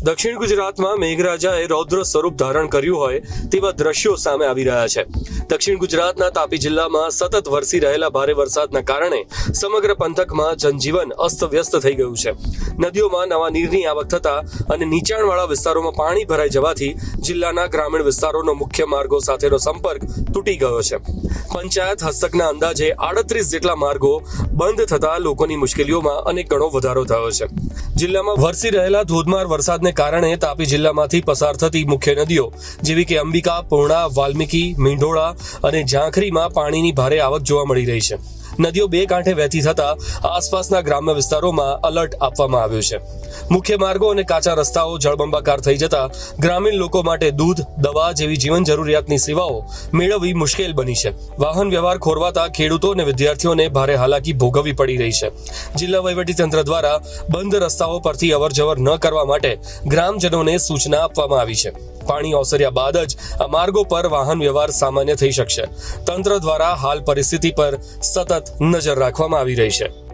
દક્ષિણ ગુજરાતમાં મેઘરાજાએ રૌદ્ર સ્વરૂપ ધારણ કર્યું હોય તેવા દ્રશ્યો સામે આવી રહ્યા છે। દક્ષિણ ગુજરાતના તાપી જિલ્લામાં સતત વરસી રહેલા ભારે વરસાદના કારણે સમગ્ર પંથકમાં જનજીવન અસ્તવ્યસ્ત થઈ ગયું છે। નદીઓમાં નવા નીરની આવક થતા અને નીચાણવાળા વિસ્તારોમાં પાણી ભરાઈ જવાથી જિલ્લાના ગ્રામીણ વિસ્તારોનો મુખ્ય માર્ગો સાથેનો સંપર્ક તૂટી ગયો છે। પંચાયત હસ્તકના અંદાજે 38 જેટલા માર્ગો બંધ થતા લોકોની મુશ્કેલીઓમાં અનેક ગણો વધારો થયો છે। જિલ્લામાં વરસી રહેલા ધોધમાર વરસાદને કારણે તાપી જિલ્લામાંથી પસાર થતી મુખ્ય નદીઓ જેવી કે અંબિકા, પૂર્ણા, વાલ્મીકી, મીંઢોળા અને ઝાંખરીમાં પાણીની ભારે આવક જોવા મળી રહી છે। નદીઓ બે કાંઠે વહેતી થતા આસપાસના ગ્રામ્ય વિસ્તારોમાં અલર્ટ આપવામાં આવ્યું છે। મુખ્ય માર્ગો અને કાચા રસ્તાઓ જળબંબાકાર થઈ જતા ગ્રામીણ લોકો માટે દૂધ, દવા જેવી જીવન જરૂરિયાતની સેવાઓ મેળવવી મુશ્કેલ બની છે। વાહન વ્યવહાર ખોરવાતા ખેડૂતો અને વિદ્યાર્થીઓને ભારે હાલાકી ભોગવવી પડી રહી છે। જિલ્લા વહીવટીતંત્ર દ્વારા બંધ રસ્તાઓ પરથી અવરજવર ન કરવા માટે ગ્રામજનોને સૂચના આપવામાં આવી છે। પાણી ઓસર્યા બાદ જ આ માર્ગો પર વાહન વ્યવહાર સામાન્ય થઈ શકશે। તંત્ર દ્વારા હાલ પરિસ્થિતિ પર સતત નજર રાખવામાં આવી રહી છે।